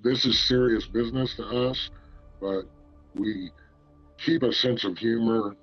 This is serious business to us, but we keep a sense of humor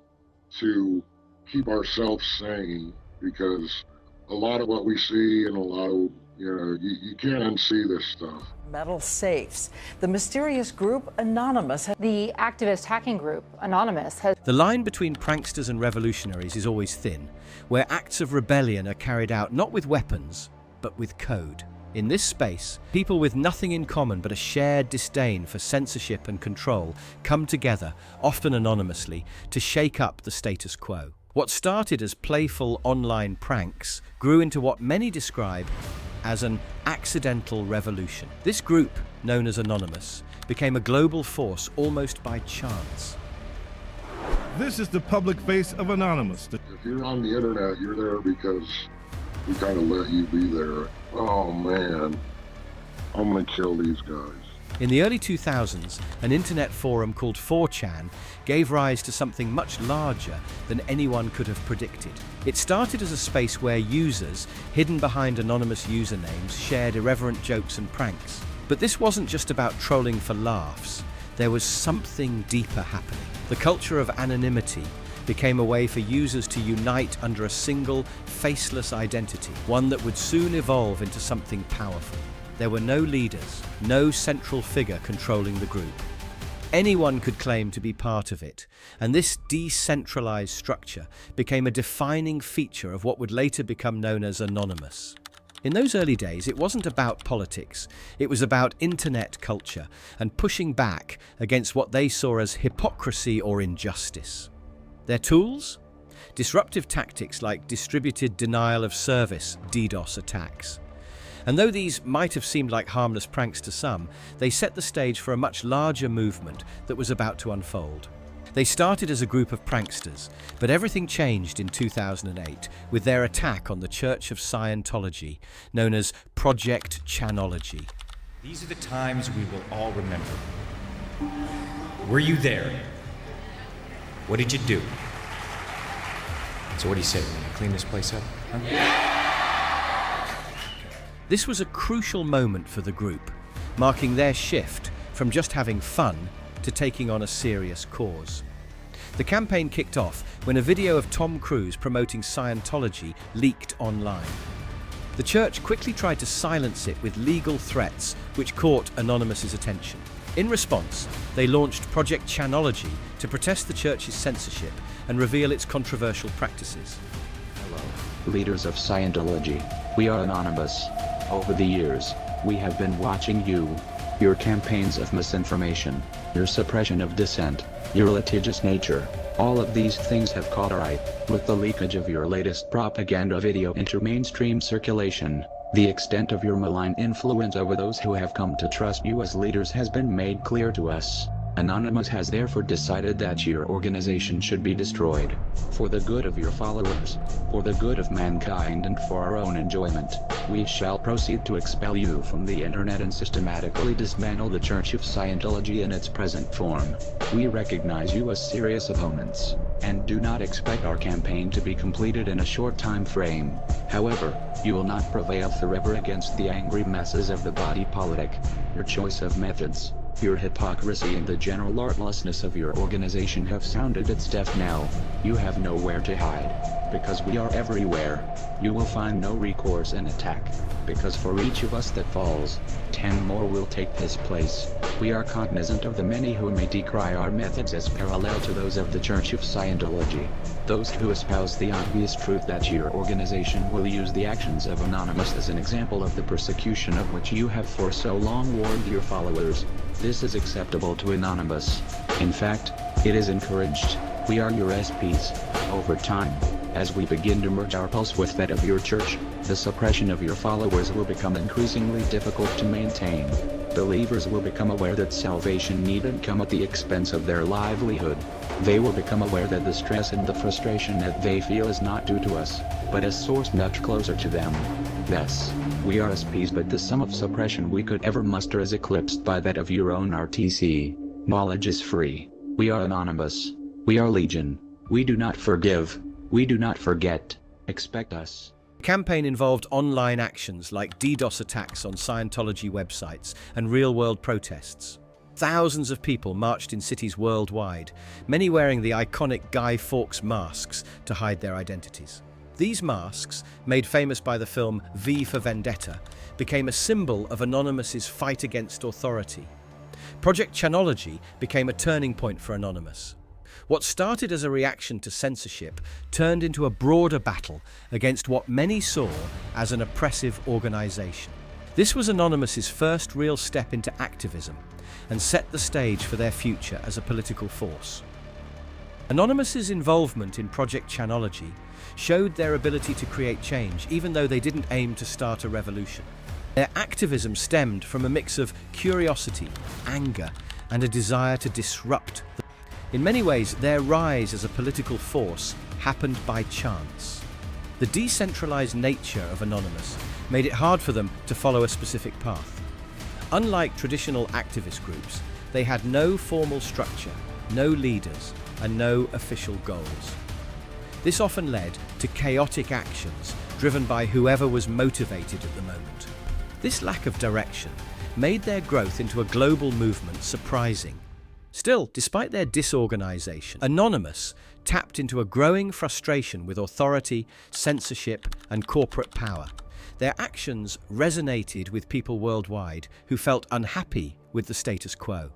to keep ourselves sane, because a lot of what we see and a lot of, you can't unsee this stuff. Metal safes. The mysterious group Anonymous. The activist hacking group Anonymous has... The line between pranksters and revolutionaries is always thin, where acts of rebellion are carried out not with weapons, but with code. In this space, people with nothing in common but a shared disdain for censorship and control come together, often anonymously, to shake up the status quo. What started as playful online pranks grew into what many describe as an accidental revolution. This group, known as Anonymous, became a global force almost by chance. This is the public face of Anonymous. If you're on the internet, you're there because we kind of let you be there. Oh man, I'm gonna kill these guys. In the early 2000s, an internet forum called 4chan gave rise to something much larger than anyone could have predicted. It started as a space where users, hidden behind anonymous usernames, shared irreverent jokes and pranks. But this wasn't just about trolling for laughs. There was something deeper happening. The culture of anonymity became a way for users to unite under a single, faceless identity, one that would soon evolve into something powerful. There were no leaders, no central figure controlling the group. Anyone could claim to be part of it, and this decentralized structure became a defining feature of what would later become known as Anonymous. In those early days, it wasn't about politics. It was about internet culture and pushing back against what they saw as hypocrisy or injustice. Their tools? Disruptive tactics like distributed denial of service, DDoS attacks. And though these might have seemed like harmless pranks to some, they set the stage for a much larger movement that was about to unfold. They started as a group of pranksters, but everything changed in 2008 with their attack on the Church of Scientology, known as Project Chanology. These are the times we will all remember. Were you there? What did you do? So what do you say? We're gonna clean this place up? Huh? This was a crucial moment for the group, marking their shift from just having fun to taking on a serious cause. The campaign kicked off when a video of Tom Cruise promoting Scientology leaked online. The church quickly tried to silence it with legal threats, which caught Anonymous's attention. In response, they launched Project Chanology to protest the church's censorship and reveal its controversial practices. Hello, leaders of Scientology. We are Anonymous. Over the years, we have been watching you, your campaigns of misinformation, your suppression of dissent, your litigious nature. All of these things have caught our eye. With the leakage of your latest propaganda video into mainstream circulation, the extent of your malign influence over those who have come to trust you as leaders has been made clear to us. Anonymous has therefore decided that your organization should be destroyed. For the good of your followers, for the good of mankind and for our own enjoyment, we shall proceed to expel you from the internet and systematically dismantle the Church of Scientology in its present form. We recognize you as serious opponents, and do not expect our campaign to be completed in a short time frame. However, you will not prevail forever against the angry masses of the body politic. Your choice of methods, your hypocrisy and the general artlessness of your organization have sounded its death knell. You have nowhere to hide. Because we are everywhere, you will find no recourse in attack. Because for each of us that falls, 10 more will take his place. We are cognizant of the many who may decry our methods as parallel to those of the Church of Scientology. Those who espouse the obvious truth that your organization will use the actions of Anonymous as an example of the persecution of which you have for so long warned your followers. This is acceptable to Anonymous. In fact, it is encouraged. We are your SPs. Over time, as we begin to merge our pulse with that of your church, the suppression of your followers will become increasingly difficult to maintain. Believers will become aware that salvation needn't come at the expense of their livelihood. They will become aware that the stress and the frustration that they feel is not due to us, but is sourced much closer to them. Yes, we are SPs, but the sum of suppression we could ever muster is eclipsed by that of your own RTC. Knowledge is free. We are Anonymous. We are Legion. We do not forgive. We do not forget. Expect us. The campaign involved online actions like DDoS attacks on Scientology websites and real-world protests. Thousands of people marched in cities worldwide, many wearing the iconic Guy Fawkes masks to hide their identities. These masks, made famous by the film V for Vendetta, became a symbol of Anonymous's fight against authority. Project Chanology became a turning point for Anonymous. What started as a reaction to censorship turned into a broader battle against what many saw as an oppressive organization. This was Anonymous's first real step into activism and set the stage for their future as a political force. Anonymous's involvement in Project Chanology showed their ability to create change, even though they didn't aim to start a revolution. Their activism stemmed from a mix of curiosity, anger, and a desire to disrupt. In many ways, their rise as a political force happened by chance. The decentralized nature of Anonymous made it hard for them to follow a specific path. Unlike traditional activist groups, they had no formal structure, no leaders, and no official goals. This often led to chaotic actions driven by whoever was motivated at the moment. This lack of direction made their growth into a global movement surprising. Still, despite their disorganization, Anonymous tapped into a growing frustration with authority, censorship, and corporate power. Their actions resonated with people worldwide who felt unhappy with the status quo.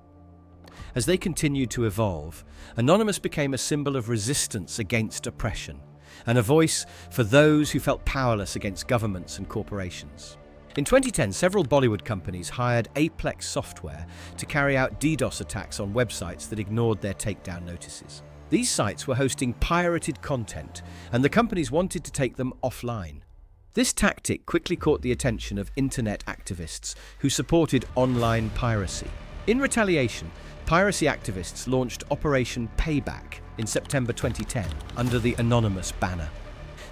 As they continued to evolve, Anonymous became a symbol of resistance against oppression and a voice for those who felt powerless against governments and corporations. In 2010, several Bollywood companies hired Aplex Software to carry out DDoS attacks on websites that ignored their takedown notices. These sites were hosting pirated content, and the companies wanted to take them offline. This tactic quickly caught the attention of internet activists who supported online piracy. In retaliation, piracy activists launched Operation Payback in September 2010 under the Anonymous banner.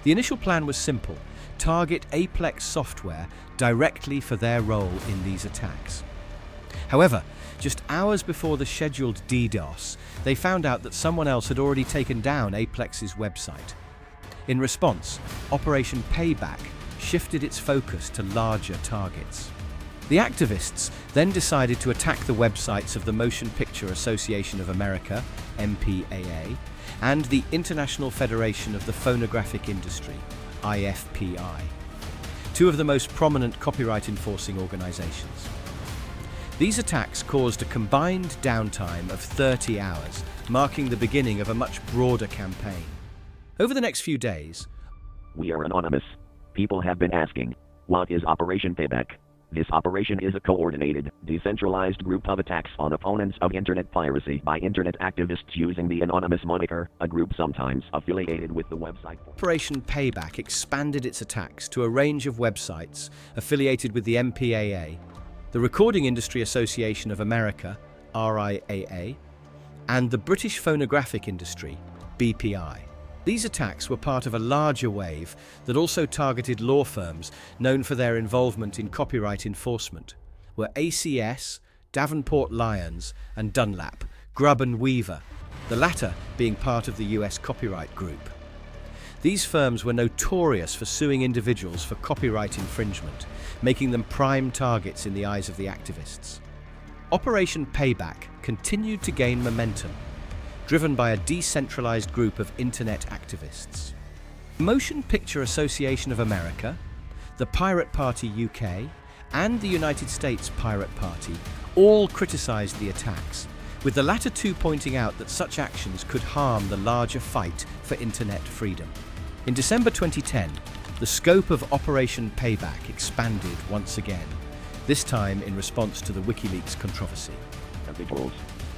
The initial plan was simple: target Aplex Software directly for their role in these attacks. However, just hours before the scheduled DDoS, they found out that someone else had already taken down Aplex's website. In response, Operation Payback shifted its focus to larger targets. The activists then decided to attack the websites of the Motion Picture Association of America, MPAA, and the International Federation of the Phonographic Industry, IFPI, two of the most prominent copyright enforcing organizations. These attacks caused a combined downtime of 30 hours, marking the beginning of a much broader campaign. Over the next few days, we are Anonymous. People have been asking, what is Operation Payback? This operation is a coordinated, decentralized group of attacks on opponents of internet piracy by internet activists using the Anonymous moniker, a group sometimes affiliated with the website. Operation Payback expanded its attacks to a range of websites affiliated with the MPAA, the Recording Industry Association of America, RIAA, and the British Phonographic Industry, BPI. These attacks were part of a larger wave that also targeted law firms known for their involvement in copyright enforcement, were ACS, Davenport Lyons, and Dunlap, Grubb and Weaver, the latter being part of the US copyright group. These firms were notorious for suing individuals for copyright infringement, making them prime targets in the eyes of the activists. Operation Payback continued to gain momentum, driven by a decentralized group of internet activists. The Motion Picture Association of America, the Pirate Party UK, and the United States Pirate Party all criticized the attacks, with the latter two pointing out that such actions could harm the larger fight for internet freedom. In December 2010, the scope of Operation Payback expanded once again, this time in response to the WikiLeaks controversy.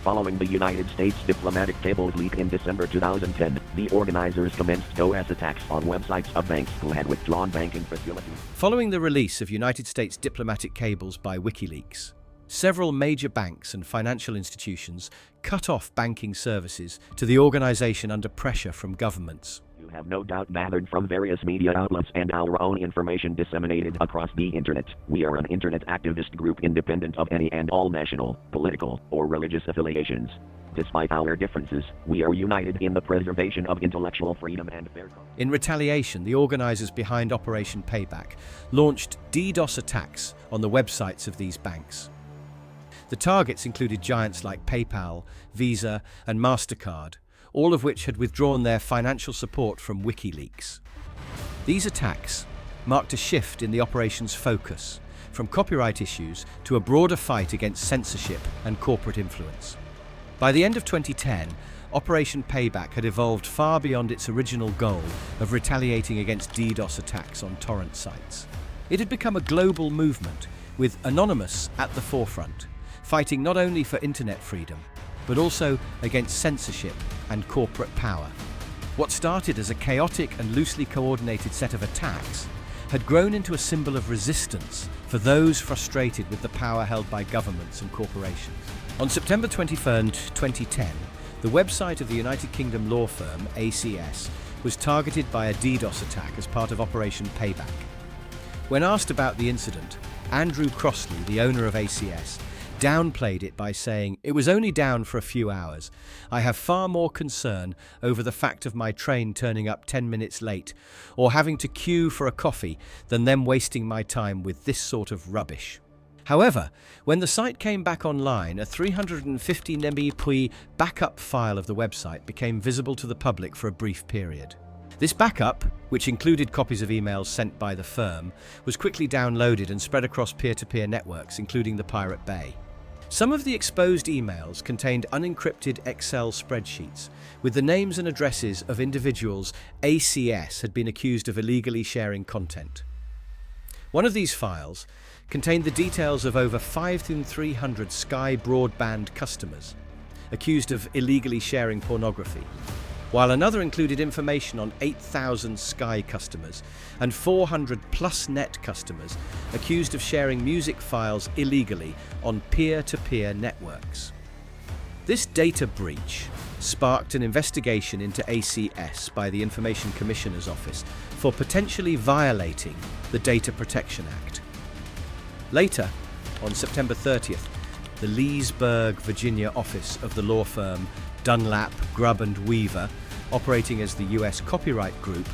Following the United States diplomatic cables leak in December 2010, the organizers commenced DDoS attacks on websites of banks who had withdrawn banking facilities. Following the release of United States diplomatic cables by WikiLeaks, several major banks and financial institutions cut off banking services to the organization under pressure from governments. have no doubt gathered from various media outlets and our own information disseminated across the internet. We are an internet activist group independent of any and all national, political, or religious affiliations. Despite our differences, we are united in the preservation of intellectual freedom and fair competition. In retaliation, the organizers behind Operation Payback launched DDoS attacks on the websites of these banks. The targets included giants like PayPal, Visa, and MasterCard, all of which had withdrawn their financial support from WikiLeaks. These attacks marked a shift in the operation's focus, from copyright issues to a broader fight against censorship and corporate influence. By the end of 2010, Operation Payback had evolved far beyond its original goal of retaliating against DDoS attacks on torrent sites. It had become a global movement, with Anonymous at the forefront, fighting not only for internet freedom, but also against censorship and corporate power. What started as a chaotic and loosely coordinated set of attacks had grown into a symbol of resistance for those frustrated with the power held by governments and corporations. On September 23, 2010, the website of the United Kingdom law firm ACS was targeted by a DDoS attack as part of Operation Payback. When asked about the incident, Andrew Crossley, the owner of ACS, downplayed it by saying, "It was only down for a few hours. I have far more concern over the fact of my train turning up 10 minutes late or having to queue for a coffee than them wasting my time with this sort of rubbish." However, when the site came back online, a 350 MB backup file of the website became visible to the public for a brief period. This backup, which included copies of emails sent by the firm, was quickly downloaded and spread across peer-to-peer networks, including the Pirate Bay. Some of the exposed emails contained unencrypted Excel spreadsheets with the names and addresses of individuals ACS had been accused of illegally sharing content. One of these files contained the details of over 5,300 Sky broadband customers accused of illegally sharing pornography, while another included information on 8,000 Sky customers and 400 PlusNet customers accused of sharing music files illegally on peer-to-peer networks. This data breach sparked an investigation into ACS by the Information Commissioner's Office for potentially violating the Data Protection Act. Later, on September 30th, the Leesburg, Virginia office of the law firm Dunlap, Grubb & Weaver, operating as the US copyright group,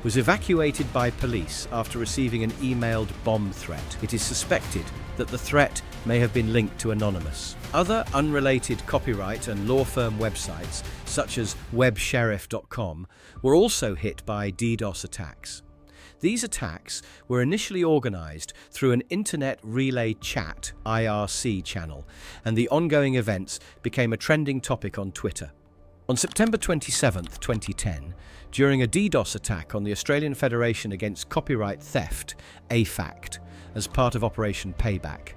was evacuated by police after receiving an emailed bomb threat. It is suspected that the threat may have been linked to Anonymous. Other unrelated copyright and law firm websites, such as websheriff.com, were also hit by DDoS attacks. These attacks were initially organized through an Internet Relay Chat (IRC) channel, and the ongoing events became a trending topic on Twitter. On September 27, 2010, during a DDoS attack on the Australian Federation Against Copyright Theft, AFACT, as part of Operation Payback,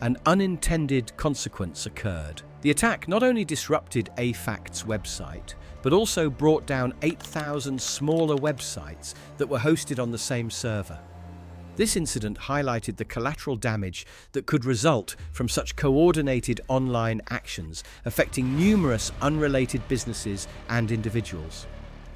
an unintended consequence occurred. The attack not only disrupted AFACT's website, but also brought down 8,000 smaller websites that were hosted on the same server. This incident highlighted the collateral damage that could result from such coordinated online actions affecting numerous unrelated businesses and individuals.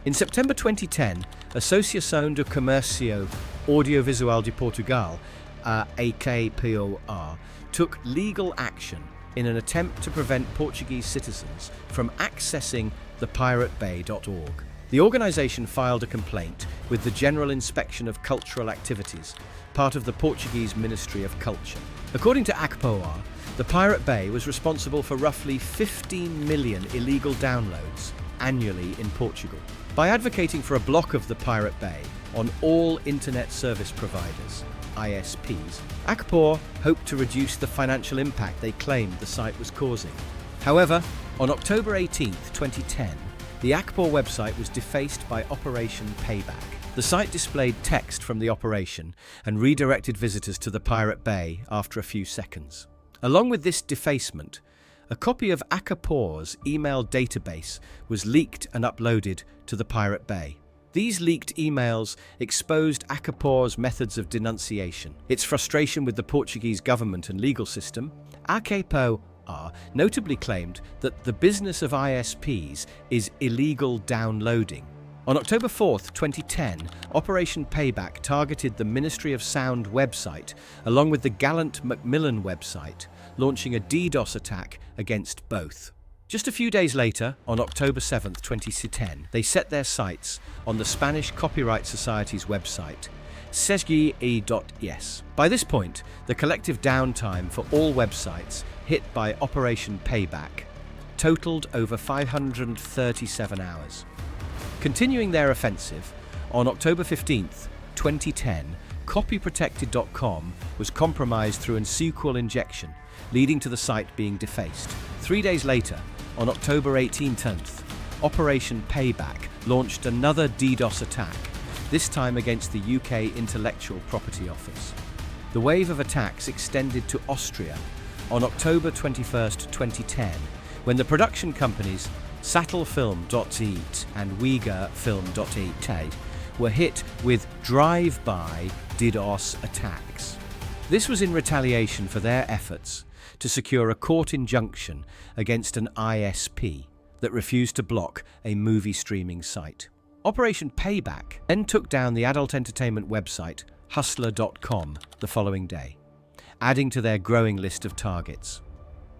In September 2010, Associação do Comércio Audiovisual de Portugal, AKPOR, took legal action in an attempt to prevent Portuguese citizens from accessing thepiratebay.org. The organisation filed a complaint with the General Inspection of Cultural Activities, part of the Portuguese Ministry of Culture. According to AKPOR, the Pirate Bay was responsible for roughly 15 million illegal downloads annually in Portugal. By advocating for a block of the Pirate Bay on all internet service providers, ISPs, AKPOR hoped to reduce the financial impact they claimed the site was causing. However, on October 18, 2010, the AKPOR website was defaced by Operation Payback. The site displayed text from the operation and redirected visitors to the Pirate Bay after a few seconds. Along with this defacement, a copy of AKPOR's email database was leaked and uploaded to the Pirate Bay. These leaked emails exposed AKPOR's methods of denunciation, its frustration with the Portuguese government and legal system. AKPOR notably claimed that the business of ISPs is illegal downloading. On October 4th, 2010, Operation Payback targeted the Ministry of Sound website along with the Gallant Macmillan website, launching a DDoS attack against both. Just a few days later, on October 7th, 2010, they set their sights on the Spanish Copyright Society's website, sesgi.es. By this point, the collective downtime for all websites hit by Operation Payback totaled over 537 hours. Continuing their offensive, on October 15th, 2010, copyprotected.com was compromised through a SQL injection, leading to the site being defaced. 3 days later, on October 18th, Operation Payback launched another DDoS attack, this time against the UK Intellectual Property Office. The wave of attacks extended to Austria on October 21st, 2010, when the production companies Sattelfilm.it and Uyghurfilm.it were hit with drive-by DDoS attacks. This was in retaliation for their efforts to secure a court injunction against an ISP that refused to block a movie streaming site. Operation Payback then took down the adult entertainment website Hustler.com the following day, adding to their growing list of targets.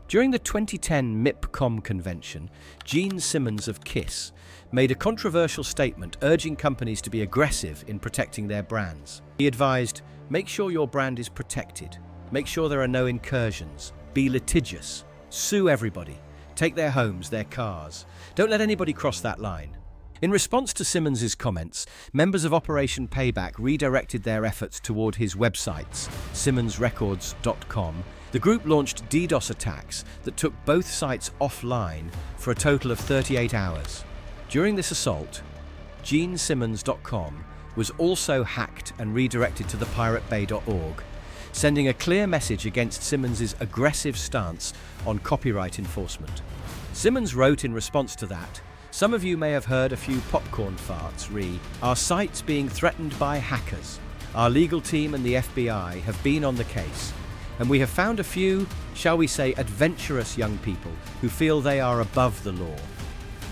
During the 2010 MIPCOM convention, Gene Simmons of KISS made a controversial statement urging companies to be aggressive in protecting their brands. He advised, make sure your brand is protected, make sure there are no incursions, be litigious, sue everybody, take their homes, their cars. Don't let anybody cross that line. In response to Simmons's comments, members of Operation Payback redirected their efforts toward his websites, simmonsrecords.com. The group launched DDoS attacks that took both sites offline for a total of 38 hours. During this assault, genesimmons.com was also hacked and redirected to thepiratebay.org, sending a clear message against Simmons's aggressive stance on copyright enforcement. Simmons wrote in response to that, "Some of you may have heard a few popcorn farts re, our site's being threatened by hackers. Our legal team and the FBI have been on the case, and we have found a few, shall we say, adventurous young people who feel they are above the law.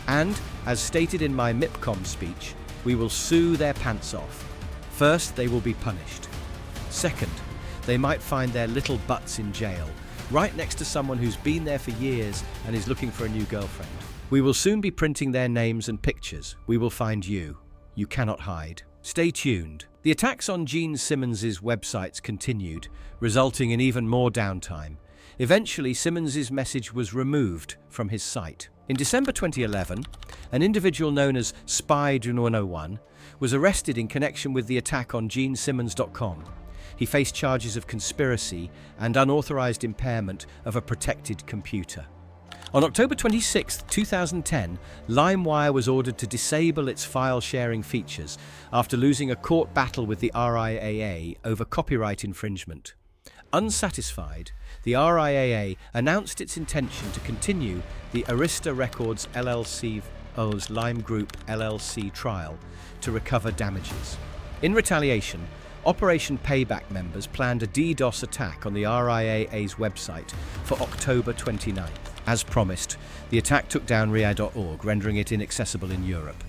And, as stated in my MIPCOM speech, we will sue their pants off. First, they will be punished. Second, they might find their little butts in jail, right next to someone who's been there for years and is looking for a new girlfriend. We will soon be printing their names and pictures. We will find you. You cannot hide. Stay tuned." The attacks on Gene Simmons's websites continued, resulting in even more downtime. Eventually, Simmons's message was removed from his site. In December 2011, an individual known as Spy101 was arrested in connection with the attack on genesimmons.com. He faced charges of conspiracy and unauthorized impairment of a protected computer. On October 26, 2010, LimeWire was ordered to disable its file-sharing features after losing a court battle with the RIAA over copyright infringement. Unsatisfied, the RIAA announced its intention to continue the Arista Records LLC's Lime Group LLC trial to recover damages. In retaliation, Operation Payback members planned a DDoS attack on the RIAA's website for October 29th. As promised, the attack took down RIA.org, rendering it inaccessible in Europe.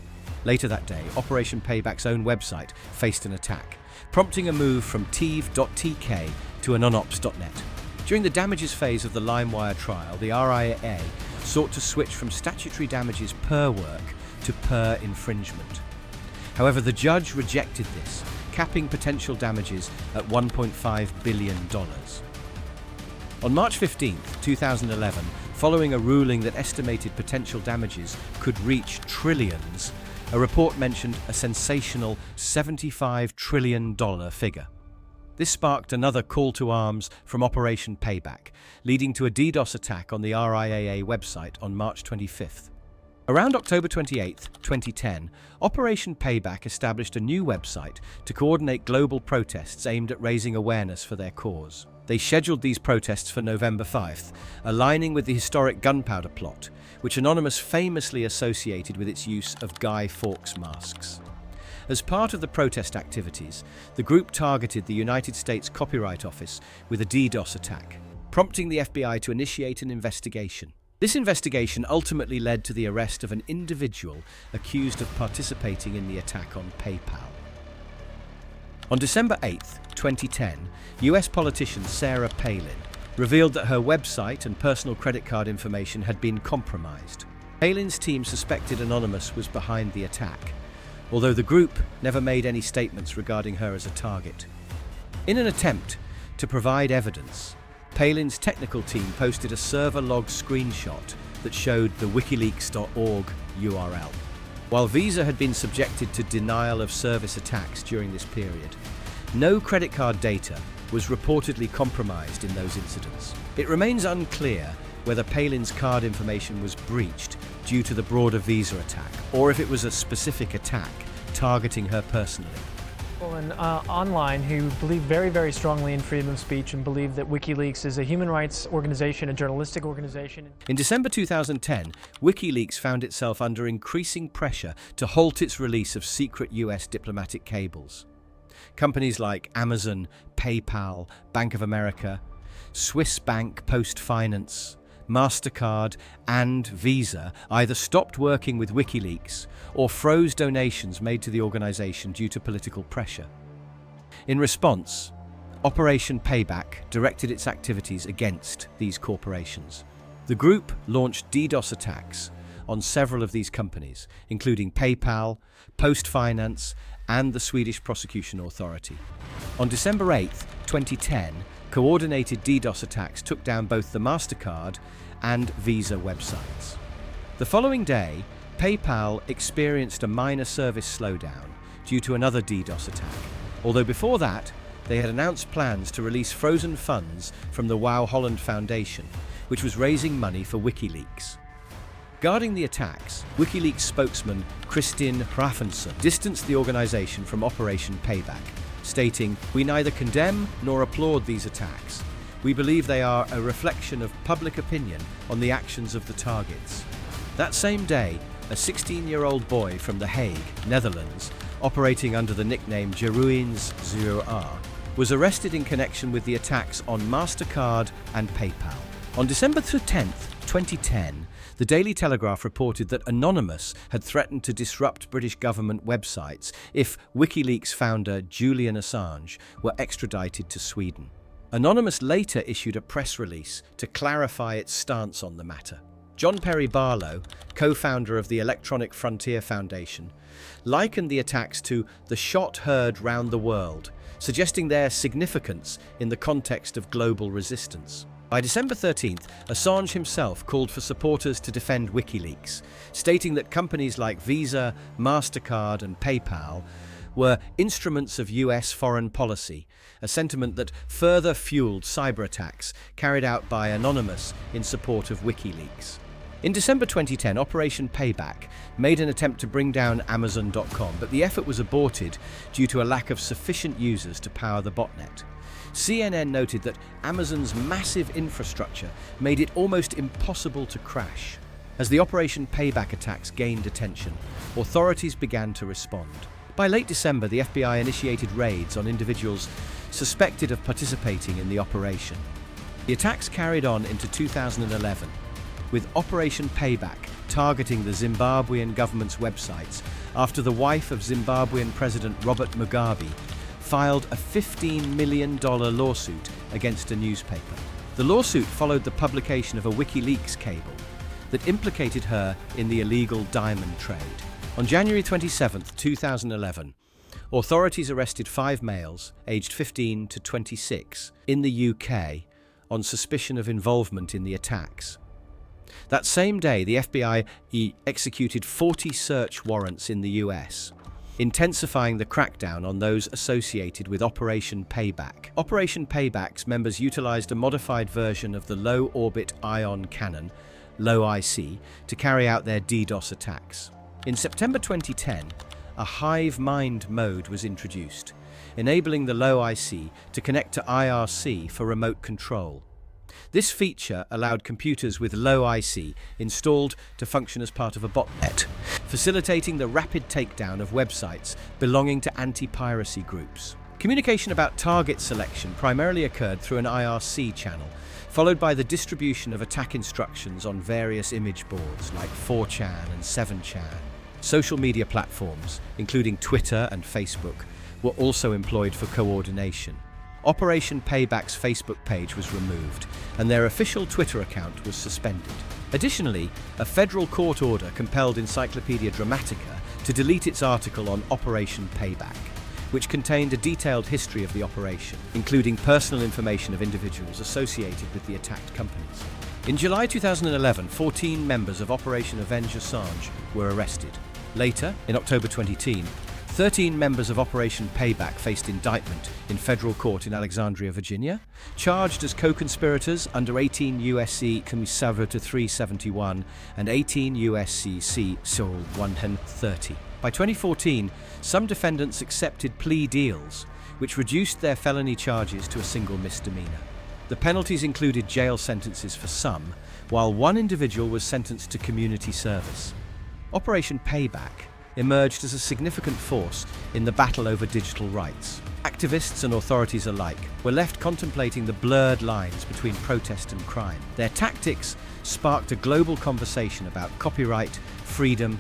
Later that day, Operation Payback's own website faced an attack, prompting a move from tive.tk to anonops.net. During the damages phase of the LimeWire trial, the RIAA sought to switch from statutory damages per work to per infringement. However, the judge rejected this, capping potential damages at $1.5 billion. On March 15, 2011, following a ruling that estimated potential damages could reach trillions, a report mentioned a sensational $75 trillion figure. This sparked another call to arms from Operation Payback, leading to a DDoS attack on the RIAA website on March 25th. Around October 28, 2010, Operation Payback established a new website to coordinate global protests aimed at raising awareness for their cause. They scheduled these protests for November 5th, aligning with the historic gunpowder plot, which Anonymous famously associated with its use of Guy Fawkes masks. As part of the protest activities, the group targeted the United States Copyright Office with a DDoS attack, prompting the FBI to initiate an investigation. This investigation ultimately led to the arrest of an individual accused of participating in the attack on PayPal. On December 8, 2010, US politician Sarah Palin revealed that her website and personal credit card information had been compromised. Palin's team suspected Anonymous was behind the attack, although the group never made any statements regarding her as a target. In an attempt to provide evidence, Palin's technical team posted a server log screenshot that showed the wikileaks.org URL. While Visa had been subjected to denial of service attacks during this period, no credit card data was reportedly compromised in those incidents. It remains unclear whether Palin's card information was breached due to the broader Visa attack, or if it was a specific attack targeting her personally. And online who believe very, very strongly in freedom of speech and believe that WikiLeaks is a human rights organization, a journalistic organization. In December 2010, WikiLeaks found itself under increasing pressure to halt its release of secret US diplomatic cables. Companies like Amazon, PayPal, Bank of America, Swiss Bank Post Finance, MasterCard and Visa either stopped working with WikiLeaks or froze donations made to the organization due to political pressure. In response, Operation Payback directed its activities against these corporations. The group launched DDoS attacks on several of these companies, including PayPal, Post Finance, and the Swedish Prosecution Authority. On December 8, 2010, coordinated DDoS attacks took down both the MasterCard and Visa websites. The following day, PayPal experienced a minor service slowdown due to another DDoS attack, although before that, they had announced plans to release frozen funds from the Wow Holland Foundation, which was raising money for WikiLeaks. Regarding the attacks, WikiLeaks spokesman Kristin Hrafnsson distanced the organization from Operation Payback, stating, "We neither condemn nor applaud these attacks. We believe they are a reflection of public opinion on the actions of the targets." That same day, a 16-year-old boy from The Hague, Netherlands, operating under the nickname Jeroens 0R, was arrested in connection with the attacks on MasterCard and PayPal. On December 10, 2010, the Daily Telegraph reported that Anonymous had threatened to disrupt British government websites if WikiLeaks founder Julian Assange were extradited to Sweden. Anonymous later issued a press release to clarify its stance on the matter. John Perry Barlow, co-founder of the Electronic Frontier Foundation, likened the attacks to the shot heard round the world, suggesting their significance in the context of global resistance. By December 13th, Assange himself called for supporters to defend WikiLeaks, stating that companies like Visa, MasterCard and PayPal were instruments of US foreign policy, a sentiment that further fueled cyber attacks carried out by Anonymous in support of WikiLeaks. In December 2010, Operation Payback made an attempt to bring down Amazon.com, but the effort was aborted due to a lack of sufficient users to power the botnet. CNN noted that Amazon's massive infrastructure made it almost impossible to crash. As the Operation Payback attacks gained attention, authorities began to respond. By late December, the FBI initiated raids on individuals suspected of participating in the operation. The attacks carried on into 2011, with Operation Payback targeting the Zimbabwean government's websites after the wife of Zimbabwean President Robert Mugabe filed a $15 million lawsuit against a newspaper. The lawsuit followed the publication of a WikiLeaks cable that implicated her in the illegal diamond trade. On January 27, 2011, authorities arrested 5 males, aged 15 to 26, in the UK on suspicion of involvement in the attacks. That same day, the FBI executed 40 search warrants in the US, intensifying the crackdown on those associated with Operation Payback. Operation Payback's members utilized a modified version of the low-orbit ion cannon, LOIC, to carry out their DDoS attacks. In September 2010, a hive mind mode was introduced, enabling the LOIC to connect to IRC for remote control. This feature allowed computers with LOIC installed to function as part of a botnet, facilitating the rapid takedown of websites belonging to anti-piracy groups. Communication about target selection primarily occurred through an IRC channel, followed by the distribution of attack instructions on various image boards like 4chan and 7chan. Social media platforms, including Twitter and Facebook, were also employed for coordination. Operation Payback's Facebook page was removed, and their official Twitter account was suspended. Additionally, a federal court order compelled Encyclopedia Dramatica to delete its article on Operation Payback, which contained a detailed history of the operation, including personal information of individuals associated with the attacked companies. In July 2011, 14 members of Operation Avenge Assange were arrested. Later, in October 2010, 13 members of Operation Payback faced indictment in federal court in Alexandria, Virginia, charged as co-conspirators under 18 U.S.C. Commissariat 371 and 18 U.S.C. C. 130. By 2014, some defendants accepted plea deals, which reduced their felony charges to a single misdemeanor. The penalties included jail sentences for some, while one individual was sentenced to community service. Operation Payback emerged as a significant force in the battle over digital rights. Activists and authorities alike were left contemplating the blurred lines between protest and crime. Their tactics sparked a global conversation about copyright, freedom,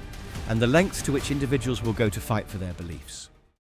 and the lengths to which individuals will go to fight for their beliefs.